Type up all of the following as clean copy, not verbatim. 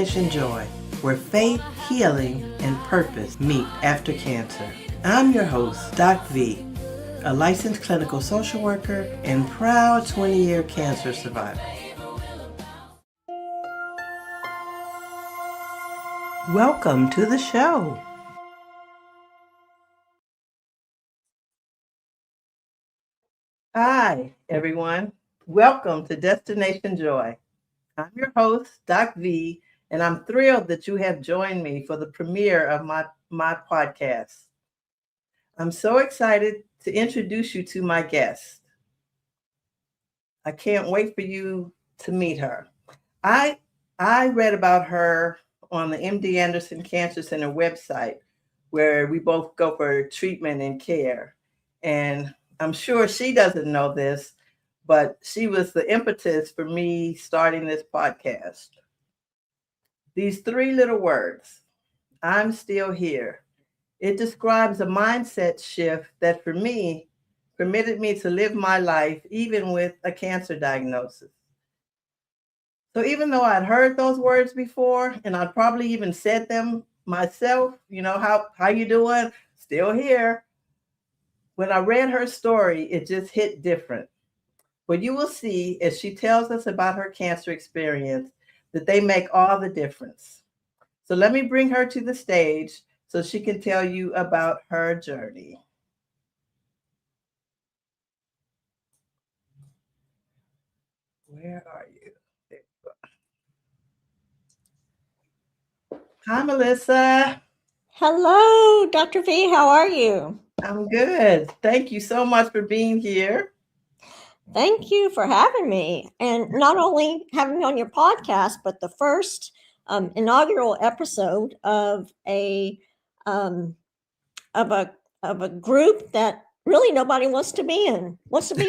Destination Joy, where faith, healing, and purpose meet after cancer. I'm your host, Doc V, a licensed clinical social worker and proud 20-year cancer survivor. Welcome to the show. Hi, everyone. Welcome to Destination Joy. I'm your host, Doc V, and I'm thrilled that you have joined me for the premiere of my podcast. I'm so excited to introduce you to my guest. I can't wait for you to meet her. I read about her on the MD Anderson Cancer Center website, where we both go for treatment and care. And I'm sure she doesn't know this, but she was the impetus for me starting this podcast. These three little words, I'm still here. It describes a mindset shift that for me permitted me to live my life even with a cancer diagnosis. So even though I'd heard those words before, and I'd probably even said them myself, how you doing? Still here. When I read her story, it just hit different. But you will see as she tells us about her cancer experience that they make all the difference. So let me bring her to the stage so she can tell you about her journey. Where are you? There you are. Hi, Melissa. Hello, Dr. V. How are you? I'm good. Thank you so much for being here. Thank you for having me, and not only having me on your podcast, but the first inaugural episode of a of a group that really nobody wants to be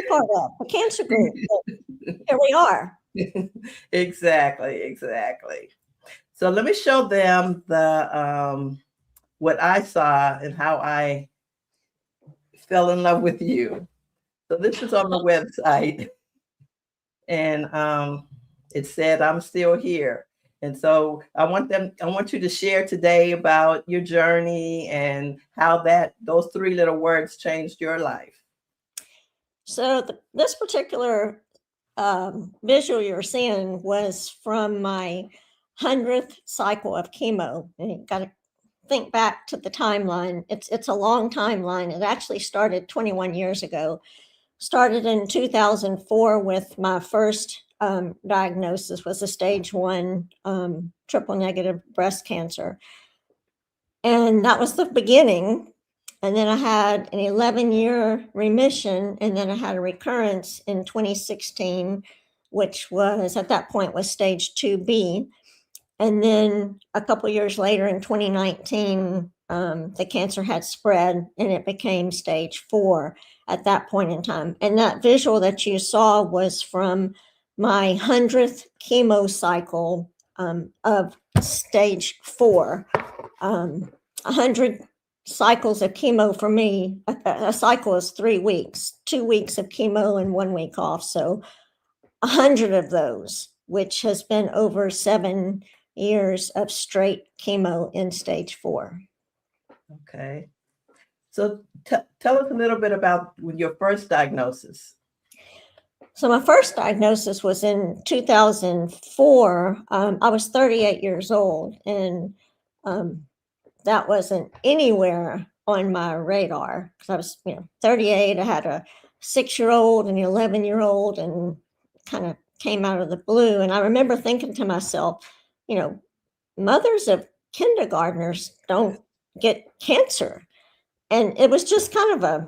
part of, a cancer group. But here we are. Exactly. So let me show them the what I saw and how I fell in love with you. So this is on the website, and it said, I'm still here. And so I want you to share today about your journey and how those three little words changed your life. So this particular visual you're seeing was from my 100th cycle of chemo. And you got to think back to the timeline. It's a long timeline. It actually started 21 years ago. Started in 2004 with my first diagnosis was a stage 1 triple negative breast cancer. And that was the beginning. And then I had an 11-year remission, and then I had a recurrence in 2016, which was at that point was stage 2B. And then a couple of years later in 2019, the cancer had spread and it became stage 4 at that point in time. And that visual that you saw was from my 100th chemo cycle of stage 4. 100 cycles of chemo for me, a cycle is 3 weeks, 2 weeks of chemo and 1 week off. So 100 of those, which has been over 7 years of straight chemo in stage 4. Okay. So tell us a little bit about your first diagnosis. So my first diagnosis was in 2004. I was 38 years old, and that wasn't anywhere on my radar because I was, 38. I had a 6-year-old and an 11-year-old, and kind of came out of the blue. And I remember thinking to myself, mothers of kindergartners don't get cancer. And it was just kind of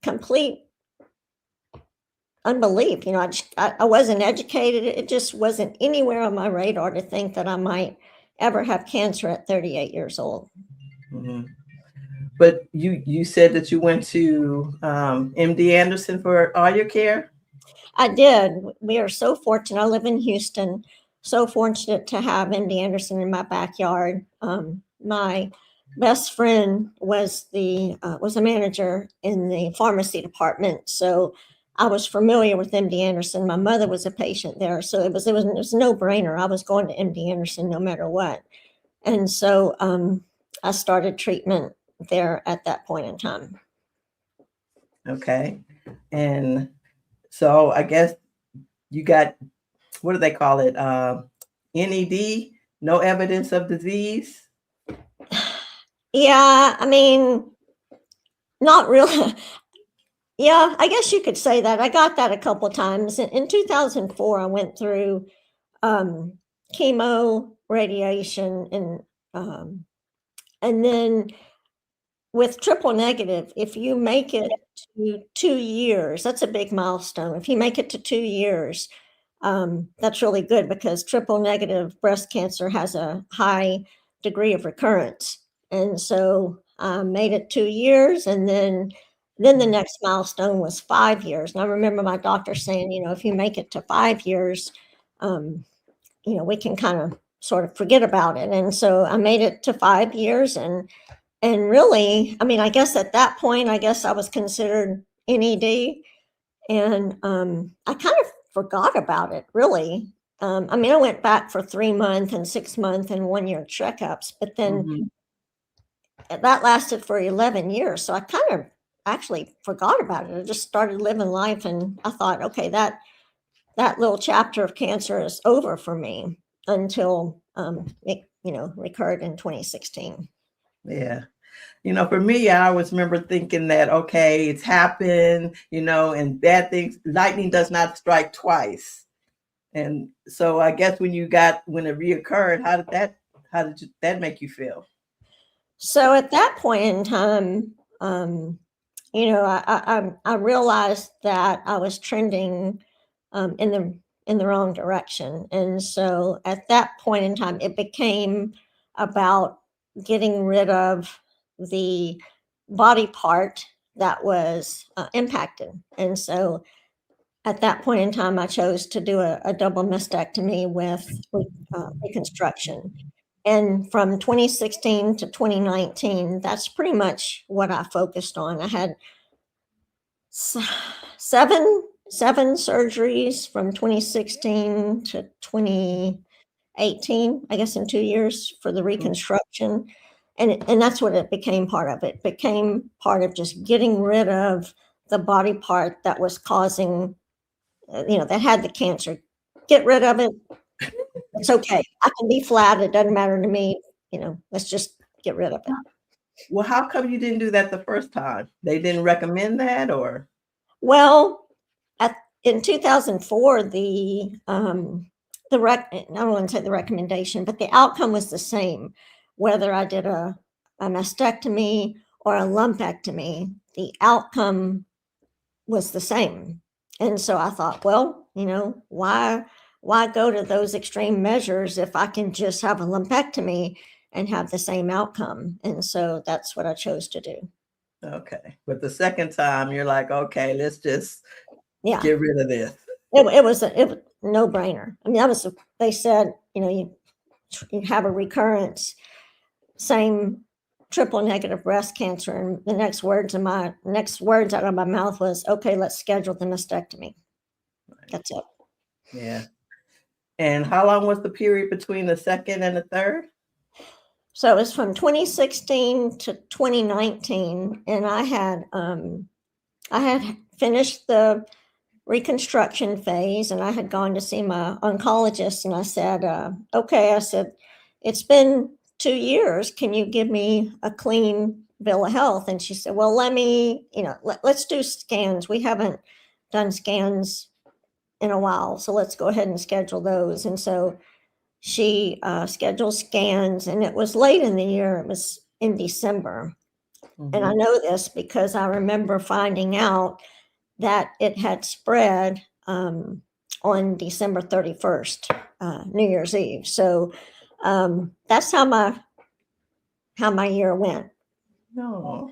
complete unbelief. I wasn't educated. It just wasn't anywhere on my radar to think that I might ever have cancer at 38 years old. Mm-hmm. But you said that you went to MD Anderson for all your care? I did. We are so fortunate. I live in Houston. So fortunate to have MD Anderson in my backyard. My best friend was a manager in the pharmacy department. So I was familiar with MD Anderson. My mother was a patient there, so it was a no-brainer. I was going to MD Anderson no matter what. And so I started treatment there at that point in time. Okay. And so I guess you got, what do they call it? NED, no evidence of disease? Yeah, I mean, not really. Yeah, I guess you could say that. I got that a couple of times. In 2004, I went through chemo, radiation, and then with triple negative, if you make it to 2 years, that's a big milestone. If you make it to 2 years, that's really good because triple negative breast cancer has a high degree of recurrence. And so I made it 2 years, and then the next milestone was 5 years. And I remember my doctor saying, if you make it to 5 years, we can kind of sort of forget about it. And so I made it to 5 years, and really, I mean, I guess at that point, I guess I was considered NED, and I kind of forgot about it, really. I mean, I went back for 3-month and 6-month and 1-year checkups, but then that lasted for 11 years. So I kind of actually forgot about it. I just started living life, and I thought, okay, that little chapter of cancer is over for me until it, recurred in 2016. Yeah. For me, I always remember thinking that, okay, it's happened, and bad things, lightning does not strike twice. And so I guess when it reoccurred, how did that make you feel? So at that point in time, I realized that I was trending in the wrong direction. And so at that point in time, it became about getting rid of the body part that was impacted. And so at that point in time, I chose to do a double mastectomy with reconstruction. And from 2016 to 2019, that's pretty much what I focused on. I had seven surgeries from 2016 to 2018, I guess in 2 years for the reconstruction. And that's what it became part of. It became part of just getting rid of the body part that was causing, that had the cancer. Get rid of it. It's okay. I can be flat. It doesn't matter to me. Let's just get rid of it. Well, how come you didn't do that the first time? They didn't recommend that, or? Well, in 2004, I don't want to say the recommendation, but the outcome was the same. Whether I did a mastectomy or a lumpectomy, the outcome was the same. And so I thought, well, why go to those extreme measures if I can just have a lumpectomy and have the same outcome? And so that's what I chose to do. Okay. But the second time you're like, okay, let's just get rid of this. It was a no-brainer. I mean, they said, you have a recurrence, same triple negative breast cancer. And the next words out of my mouth was, okay, let's schedule the mastectomy. Right. That's it. Yeah. And how long was the period between the second and the third? So it was from 2016 to 2019, and I had finished the reconstruction phase, and I had gone to see my oncologist, and I said, okay, it's been 2 years. Can you give me a clean bill of health? And she said, well, let's do scans. We haven't done scans in a while, so let's go ahead and schedule those. And so she scheduled scans, and it was late in the year. It was in December. Mm-hmm. And I know this because I remember finding out that it had spread on December 31st, New Year's Eve. So that's how my year went. Oh,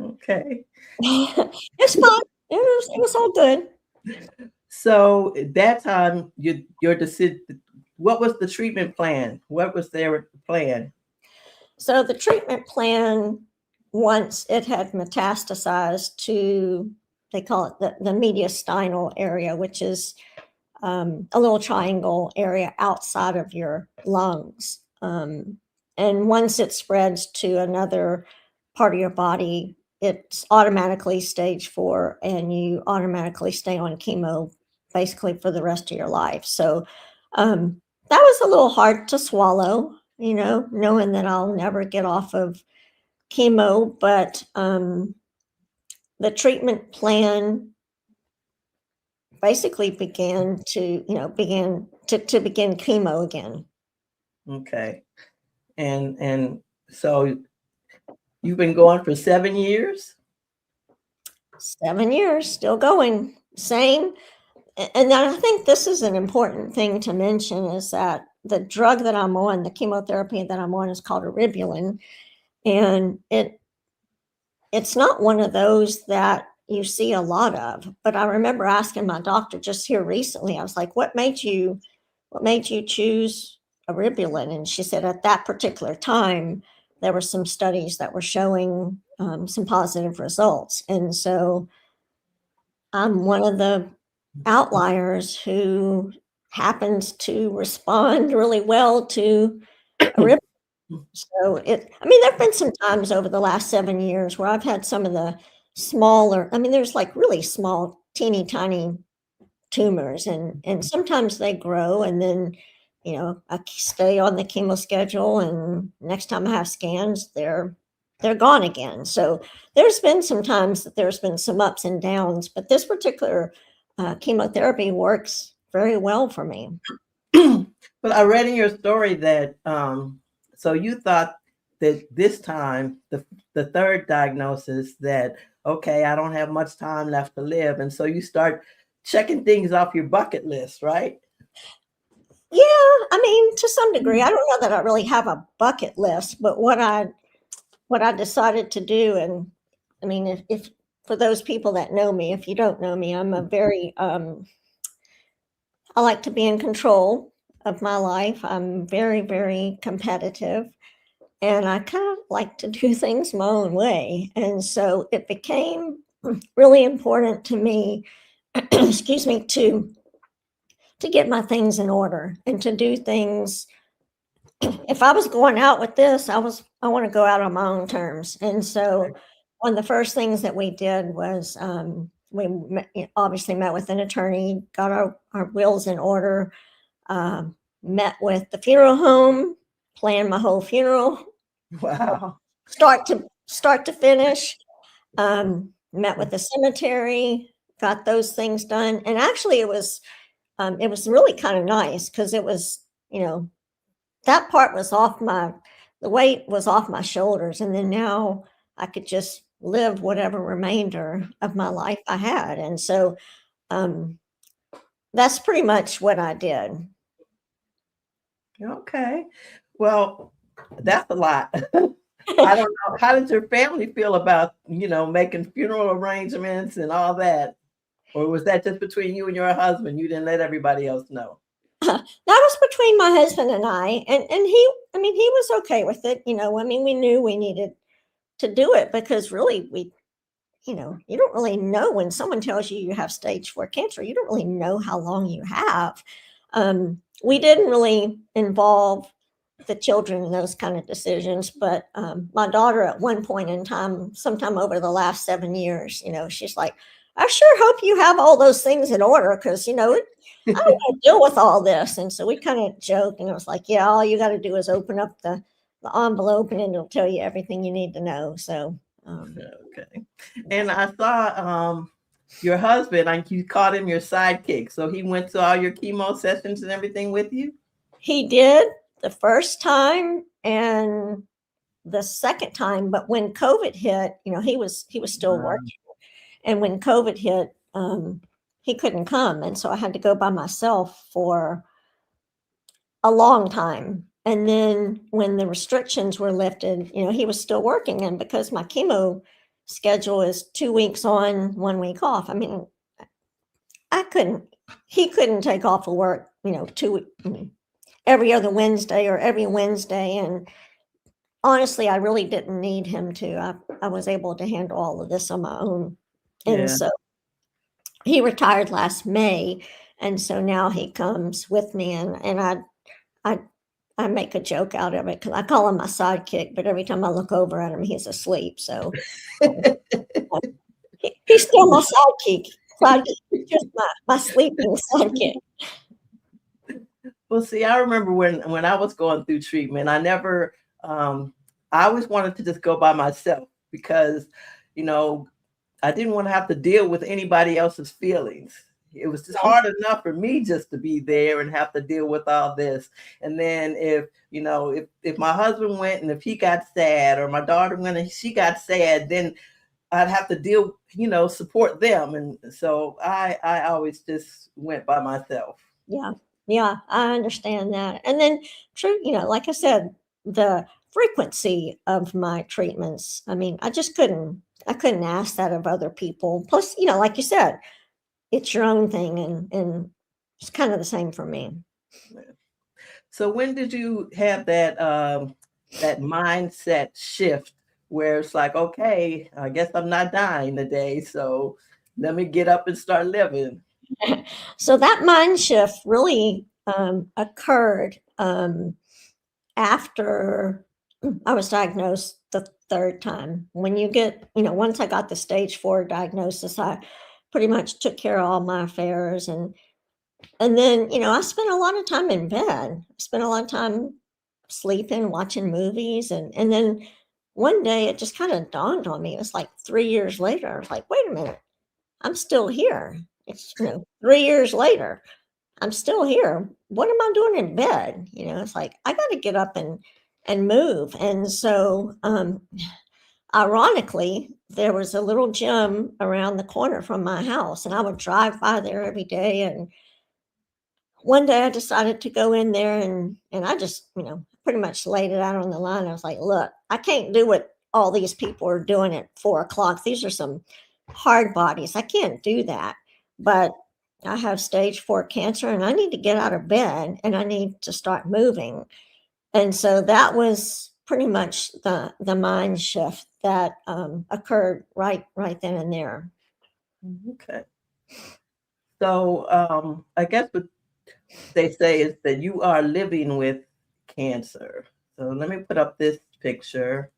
okay. It's fine. It was all good. So at that time, your decision, what was the treatment plan? What was their plan? So the treatment plan, once it had metastasized to they call it the mediastinal area, which is a little triangle area outside of your lungs. And once it spreads to another part of your body, it's automatically stage 4, and you automatically stay on chemo basically for the rest of your life. So that was a little hard to swallow, knowing that I'll never get off of chemo, but the treatment plan basically began to begin chemo again. Okay. And so you've been going for 7 years? 7 years, still going, same. And I think this is an important thing to mention, is that the drug that I'm on, the chemotherapy that I'm on, is called eribulin, and it's not one of those that you see a lot of. But I remember asking my doctor just here recently, I was like, what made you choose eribulin? And she said at that particular time, there were some studies that were showing some positive results. And so I'm one of the outliers who happens to respond really well to eribulin. So there've been some times over the last 7 years where I've had some of the smaller, there's like really small, teeny tiny tumors, and sometimes they grow, and then, I stay on the chemo schedule, and next time I have scans, they're gone again. So there's been some times that there's been some ups and downs, but this particular chemotherapy works very well for me. But I read in your story that so you thought that this time, the third diagnosis, that, okay, I don't have much time left to live. And so you start checking things off your bucket list, right? Yeah, to some degree. I don't know that I really have a bucket list, but what I decided to do, and if for those people that know me, if you don't know me, I'm a very I like to be in control of my life. I'm very, very competitive, and I kind of like to do things my own way. And so it became really important to me, excuse me, to get my things in order and to do things. If I was going out with this, I want to go out on my own terms. And so one of the first things that we did was we obviously met with an attorney, got our wills in order, met with the funeral home, planned my whole funeral. Wow. Start to finish. Met with the cemetery, got those things done. And actually it was really kind of nice, because it was, that part was the weight was off my shoulders. And then now I could just live whatever remainder of my life I had. And so that's pretty much what I did. Okay. Well, that's a lot. I don't know. How did your family feel about, making funeral arrangements and all that? Or was that just between you and your husband? You didn't let everybody else know? That was between my husband and I, and he was okay with it. We knew we needed to do it, because really you don't really know when someone tells you you have stage 4 cancer. You don't really know how long you have. We didn't really involve the children in those kind of decisions, but my daughter, at one point in time, sometime over the last 7 years, she's like, I sure hope you have all those things in order, because I don't want to deal with all this. And so we kind of joked, and I was like, yeah, all you got to do is open up the envelope, and it'll tell you everything you need to know. So okay. And I saw your husband, like, you called him your sidekick, so he went to all your chemo sessions and everything with you? He did the first time and the second time, but when COVID hit, he was still working. And when COVID hit, he couldn't come. And so I had to go by myself for a long time. And then when the restrictions were lifted, he was still working. And because my chemo schedule is 2 weeks on, 1 week off, he couldn't take off of work, every other Wednesday or every Wednesday. And honestly, I really didn't need him to. I was able to handle all of this on my own. And so he retired last May, and so now he comes with me, and I I make a joke out of it because I call him my sidekick, but every time I look over at him, he's asleep. So he's still my sidekick. He's just my sleeping sidekick. Well, see, I remember when I was going through treatment, I never, I always wanted to just go by myself because, you know, I didn't want to have to deal with anybody else's feelings. It was just hard enough for me just to be there and have to deal with all this. And then if my husband went and if he got sad, or my daughter went and she got sad, then I'd have to deal, support them. And so I always just went by myself. Yeah. Yeah, I understand that. And then true, like I said, the frequency of my treatments. I mean, I couldn't ask that of other people. Plus, like you said, it's your own thing and it's kind of the same for me. So when did you have that mindset shift where it's like, okay, I guess I'm not dying today, so let me get up and start living? So that mind shift really occurred after I was diagnosed the third time. When you get, once I got the stage 4 diagnosis, I pretty much took care of all my affairs, and then, I spent a lot of time in bed. I spent a lot of time sleeping, watching movies, and then one day it just kind of dawned on me. It was like 3 years later. I was like, wait a minute, I'm still here. It's 3 years later. I'm still here. What am I doing in bed? It's like I got to get up and move. And so, ironically, there was a little gym around the corner from my house, and I would drive by there every day. And one day I decided to go in there, and I just, pretty much laid it out on the line. I was like, look, I can't do what all these people are doing at 4 o'clock. These are some hard bodies. I can't do that. But I have stage 4 cancer, and I need to get out of bed, and I need to start moving. And so that was pretty much the mind shift that occurred right then and there. Okay. So I guess what they say is that you are living with cancer. So let me put up this picture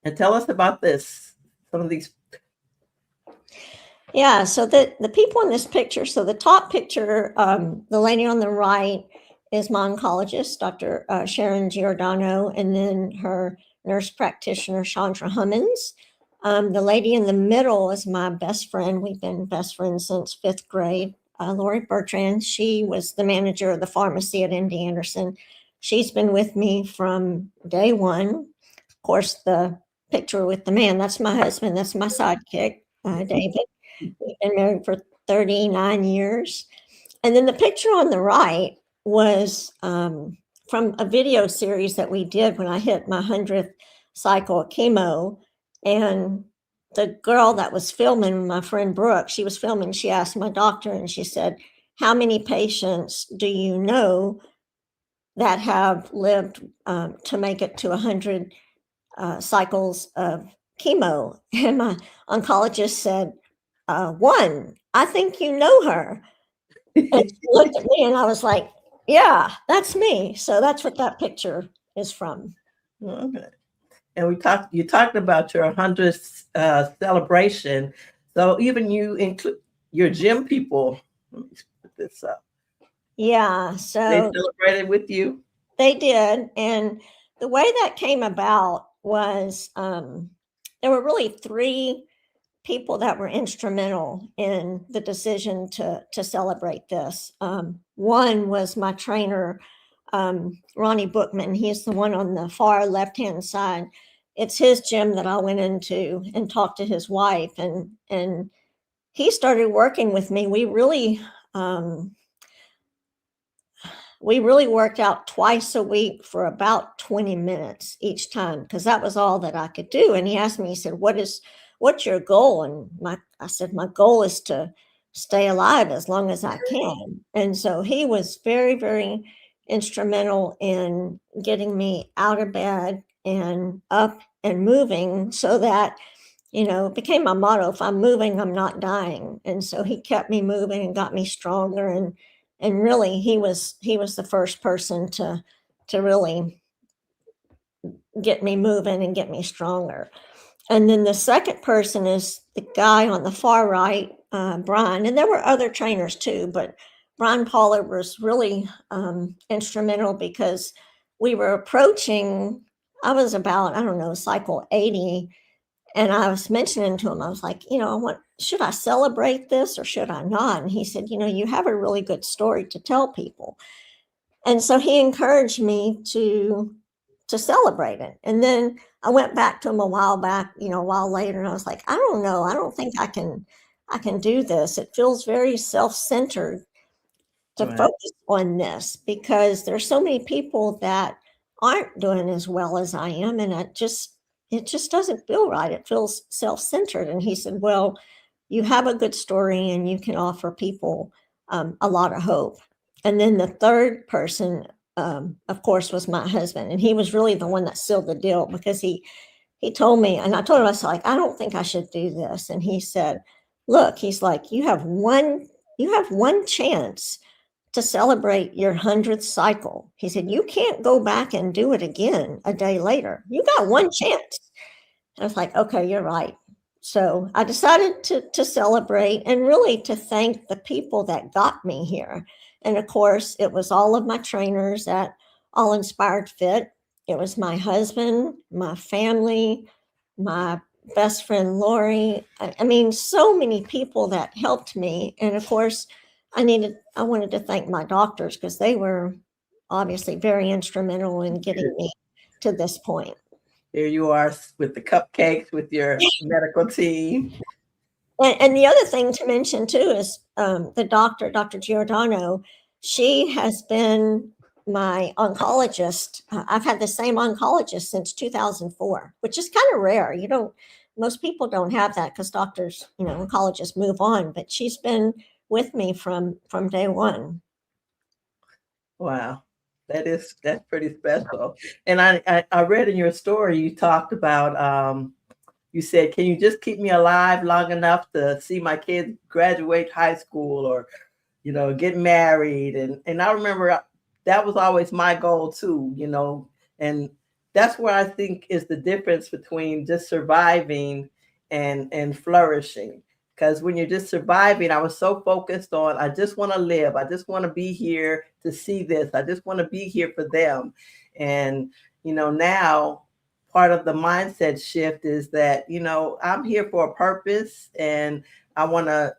and tell us about this. Some of these. Yeah, so the people in this picture, so the top picture, the lady on the right is my oncologist, Dr. Sharon Giordano, and then her nurse practitioner, Chandra Hummins. The lady in the middle is my best friend. We've been best friends since 5th grade. Lori Bertrand. She was the manager of the pharmacy at MD Anderson. She's been with me from day one. Of course, the picture with the man, that's my husband. That's my sidekick, David. We've been married for 39 years. And then the picture on the right was from a video series that we did when I hit my 100th cycle of chemo. And the girl that was filming, my friend Brooke, she was filming, she asked my doctor, and she said, how many patients do you know that have lived to make it to 100 cycles of chemo? And my oncologist said, one, I think you know her. And she looked at me, and I was like, yeah, that's me. So that's what that picture is from. Okay. And you talked about your 100th celebration. So even you include your gym people. Let me put this up. Yeah. They So celebrated with you? they did. And the way that came about was there were really 3 people that were instrumental in the decision to celebrate this. One was my trainer, Ronnie Bookman. He's the one on the far left-hand side. It's his gym that I went into and talked to his wife, and he started working with me. We really worked out twice a week for about 20 minutes each time, because that was all that I could do. And he asked me, he said, what's your goal? And I said, my goal is to stay alive as long as I can. And so he was very, very instrumental in getting me out of bed and up and moving, so that it became my motto. If I'm moving, I'm not dying. And so he kept me moving and got me stronger. And really he was the first person to really get me moving and get me stronger. And then the second person is the guy on the far right, Brian. And there were other trainers too, but Brian Pollard was really instrumental because we were approaching, I was about, I don't know, cycle 80. And I was mentioning to him, I was like, should I celebrate this or should I not? And he said, you have a really good story to tell people. And so he encouraged me to celebrate it. And then I went back to him a while later, and I was like, I don't know. I don't think I can do this. It feels very self-centered to Right. focus on this because there's so many people that aren't doing as well as I am. And it just doesn't feel right. It feels self-centered. And he said, well, you have a good story and you can offer people a lot of hope. And then the third person, of course, was my husband. And he was really the one that sealed the deal because he told me, and I told him, I was like, I don't think I should do this. And he said, look, he's like, you have one chance to celebrate your 100th cycle. He said, you can't go back and do it again a day later. You got one chance. I was like, okay, you're right. So I decided to celebrate and really to thank the people that got me here. And of course, it was all of my trainers at All Inspired Fit. It was my husband, my family, my best friend, Lori. I mean, so many people that helped me. And of course, I wanted to thank my doctors because they were obviously very instrumental in getting me to this point. Here you are with the cupcakes with your medical team. And the other thing to mention too is the doctor, Dr. Giordano. She has been my oncologist. I've had the same oncologist since 2004, which is kind of rare. Most people don't have that because doctors, oncologists move on. But she's been with me from day one. Wow. That's pretty special. And I read in your story, you talked about, you said, can you just keep me alive long enough to see my kids graduate high school or, get married? And I remember that was always my goal too, and that's where I think is the difference between just surviving and flourishing. Because when you're just surviving, I was so focused on, I just want to live. I just want to be here to see this. I just want to be here for them. And, now part of the mindset shift is that, I'm here for a purpose and I want to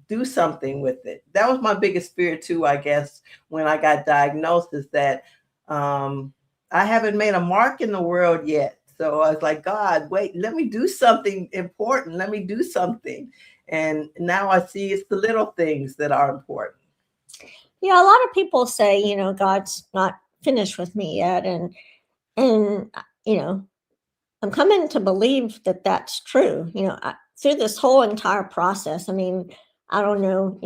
do something with it. That was my biggest fear too, I guess, when I got diagnosed, is that I haven't made a mark in the world yet. So I was like, God, wait, let me do something important. Let me do something. And now I see it's the little things that are important. Yeah, a lot of people say, God's not finished with me yet. And I'm coming to believe that that's true. Through this whole entire process, I mean, I don't know,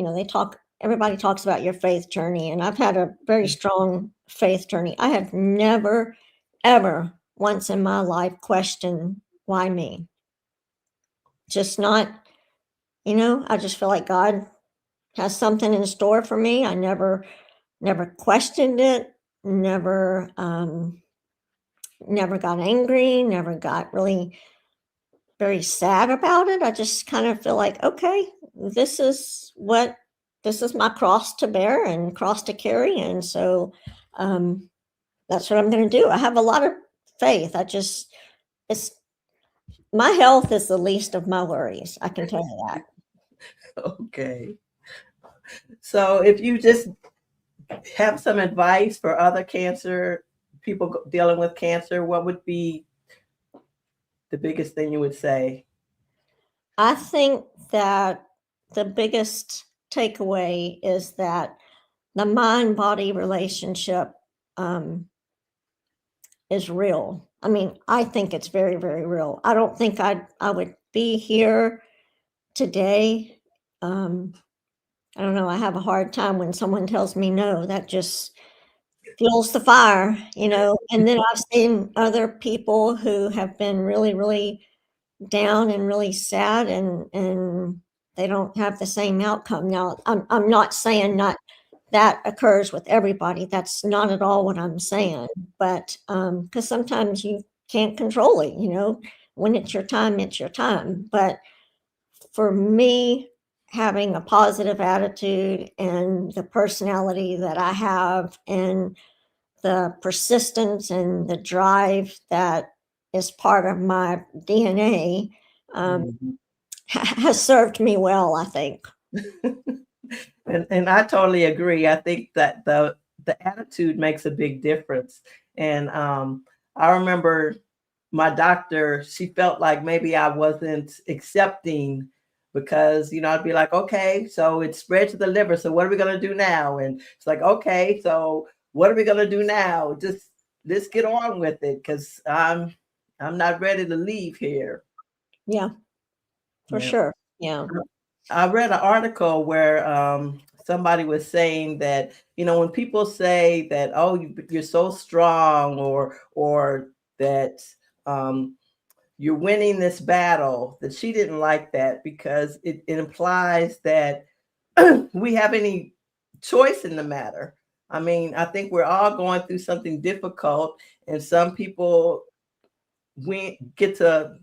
everybody talks about your faith journey, and I've had a very strong faith journey. I have never, ever once in my life questioned why me. Just not, I just feel like God has something in store for me. I never questioned it, never got angry, never got really very sad about it. I just kind of feel like, okay, this is my cross to bear and cross to carry. And so that's what I'm going to do. I have a lot of faith. My health is the least of my worries. I can tell you that. Okay. So if you just have some advice for other people dealing with cancer, what would be the biggest thing you would say? I think that the biggest takeaway is that the mind-body relationship is real. I mean, I think it's very, very real. I don't think I would be here today. I don't know. I have a hard time when someone tells me no. That just fuels the fire, And then I've seen other people who have been really, really down and really sad, and they don't have the same outcome. Now, I'm not saying not that occurs with everybody. That's not at all what I'm saying. But because sometimes you can't control it, when it's your time, it's your time. But for me, having a positive attitude and the personality that I have and the persistence and the drive that is part of my DNA, Mhm. has served me well, I think. And I totally agree. I think that the attitude makes a big difference. And I remember my doctor, she felt like maybe I wasn't accepting because, I'd be like, okay, so it's spread to the liver. So what are we going to do now? And it's like, okay, so what are we going to do now? Just let's get on with it because I'm not ready to leave here. Yeah, for Yeah. sure. Yeah. I read an article where somebody was saying that when people say that you're so strong or that you're winning this battle, that she didn't like that because it implies that we have any choice in the matter. I mean, I think we're all going through something difficult, and some people we get to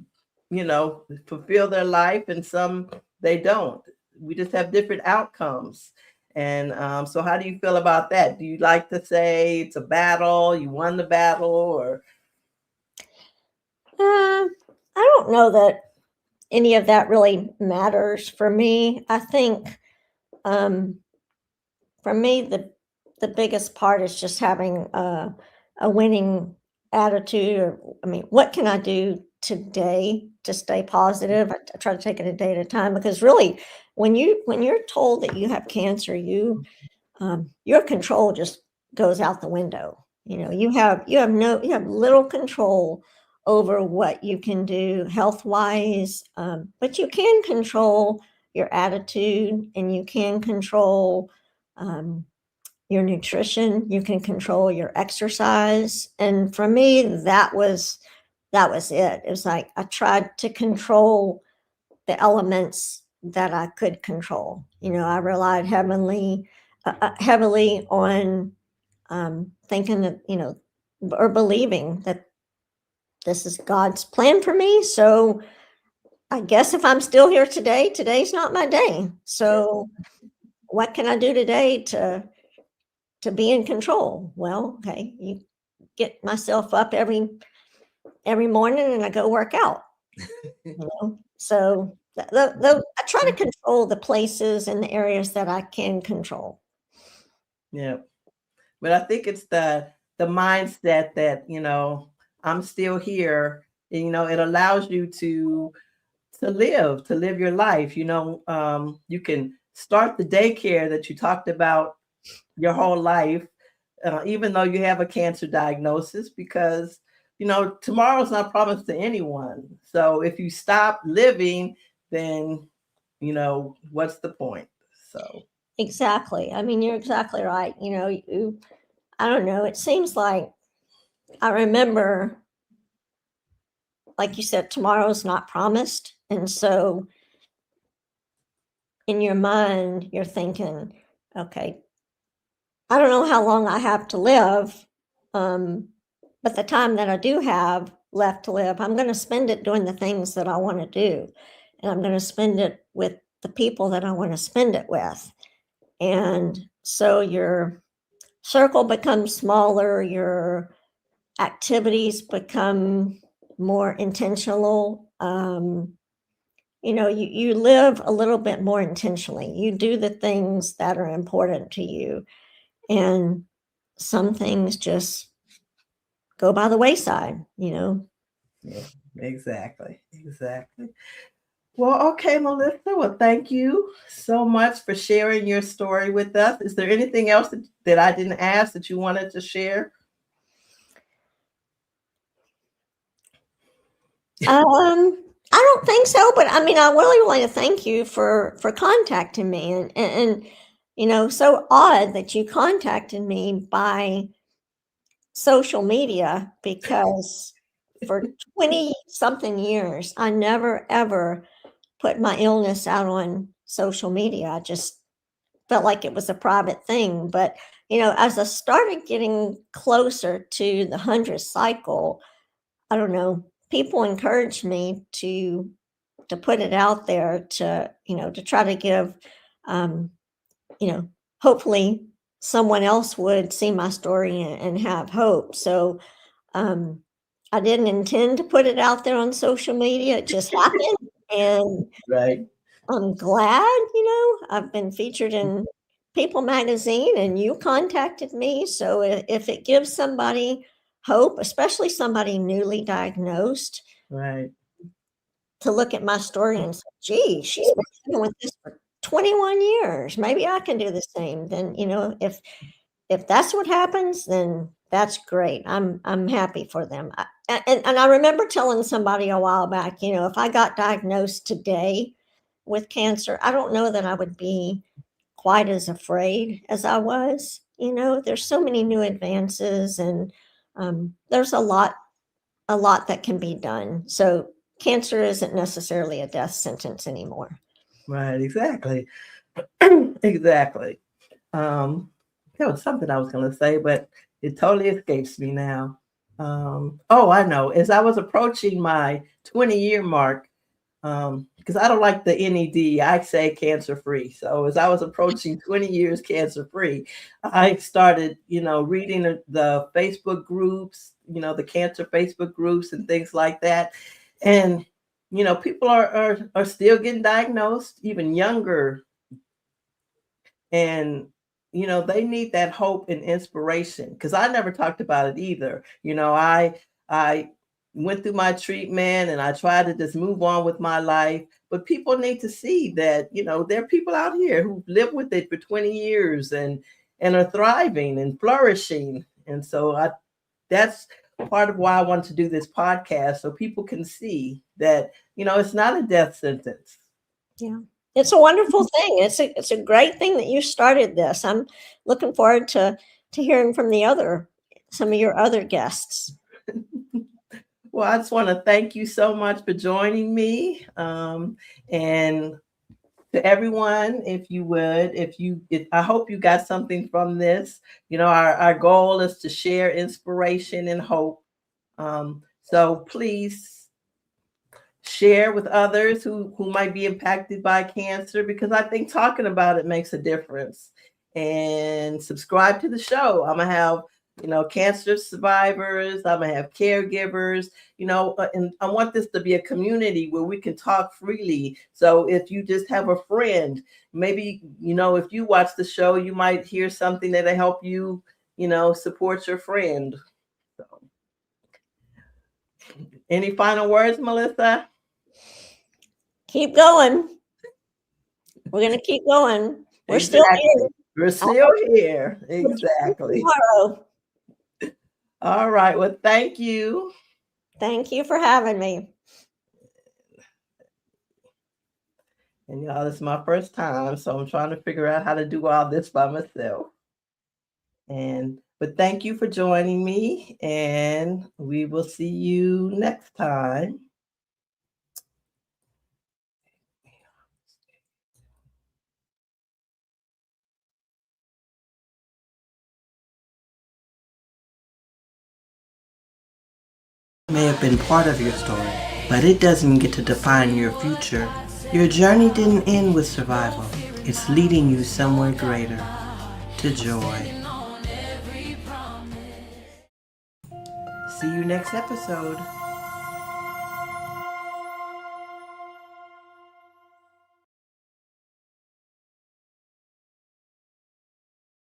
fulfill their life and some they don't. We just have different outcomes. And so how do you feel about that? Do you like to say it's a battle, you won the battle, or I don't know that any of that really matters for me. I think um, for me, the biggest part is just having a winning attitude. Or, I mean, what can I do today to stay positive? I try to take it a day at a time because really, when you're told that you have cancer, your control just goes out the window. You have little control over what you can do health wise, but you can control your attitude and you can control um, your nutrition. You can control your exercise, and for me, that was it. It was like I tried to control the elements that I could control. I relied heavily on thinking that, or believing that this is God's plan for me. So I guess if I'm still here today, today's not my day. So what can I do today to be in control? Well, okay, you get myself up every morning and I go work out. So I try to control the places and the areas that I can control. yeah. But I think it's the mindset that I'm still here. And, it allows you to live your life. You can start the daycare that you talked about your whole life, even though you have a cancer diagnosis, because tomorrow's not promised to anyone. So if you stop living, then what's the point? So Exactly. I mean, you're exactly right. I don't know. It seems like I remember, like you said, tomorrow's not promised. And so in your mind, you're thinking, okay, I don't know how long I have to live. Um, but the time that I do have left to live, I'm going to spend it doing the things that I want to do. And I'm going to spend it with the people that I want to spend it with. And so your circle becomes smaller, your activities become more intentional. You live a little bit more intentionally. You do the things that are important to you. And some things just go by the wayside. yeah, exactly. Well, okay, Melissa. Well, thank you so much for sharing your story with us. Is there anything else that I didn't ask that you wanted to share? I don't think so, but I mean, I really want to thank you for contacting me, and so odd that you contacted me by social media because For 20 something years, I never ever put my illness out on social media. I just felt like it was a private thing. But, as I started getting closer to the 100th cycle, I don't know, people encouraged me to put it out there to try to give, um, hopefully someone else would see my story and have hope. So, um, I didn't intend to put it out there on social media. It just happened. And Right. I'm glad, I've been featured in People magazine and you contacted me. So if it gives somebody hope, especially somebody newly diagnosed, Right. to look at my story and say, gee, she's been dealing with this for 21 years. Maybe I can do the same. Then, if that's what happens, then that's great. I'm happy for them. And I remember telling somebody a while back, if I got diagnosed today with cancer, I don't know that I would be quite as afraid as I was. There's so many new advances, and there's a lot that can be done. So cancer isn't necessarily a death sentence anymore. Right. Exactly. Exactly. There was something I was going to say, but it totally escapes me now. Oh, I know. As I was approaching my 20-year mark, because I don't like the NED, I say cancer free. So as I was approaching 20 years cancer free, I started, reading the Facebook groups, the cancer Facebook groups and things like that. And, people are still getting diagnosed, even younger. And they need that hope and inspiration, because I never talked about it either. I went through my treatment and I tried to just move on with my life, but people need to see that there are people out here who live with it for 20 years and are thriving and flourishing. And so that's part of why I wanted to do this podcast, so people can see that it's not a death sentence. Yeah. It's a wonderful thing. It's a great thing that you started this. I'm looking forward to hearing from some of your other guests. Well, I just want to thank you so much for joining me. And to everyone, if you would, I hope you got something from this. Our goal is to share inspiration and hope. So please share with others who might be impacted by cancer, because I think talking about it makes a difference. And subscribe to the show. I'm going to have cancer survivors. I'm going to have caregivers, and I want this to be a community where we can talk freely. So if you just have a friend, maybe, if you watch the show, you might hear something that'll help you, support your friend. So, any final words, Melissa? Keep going. We're going to keep going. We're Exactly. still here. We're still here. Exactly. Tomorrow. All right. Well, thank you. Thank you for having me. And y'all, this is my first time, so I'm trying to figure out how to do all this by myself. But thank you for joining me, and we will see you next time. May have been part of your story, but it doesn't get to define your future. Your journey didn't end with survival. It's leading you somewhere greater, to joy. See you next episode.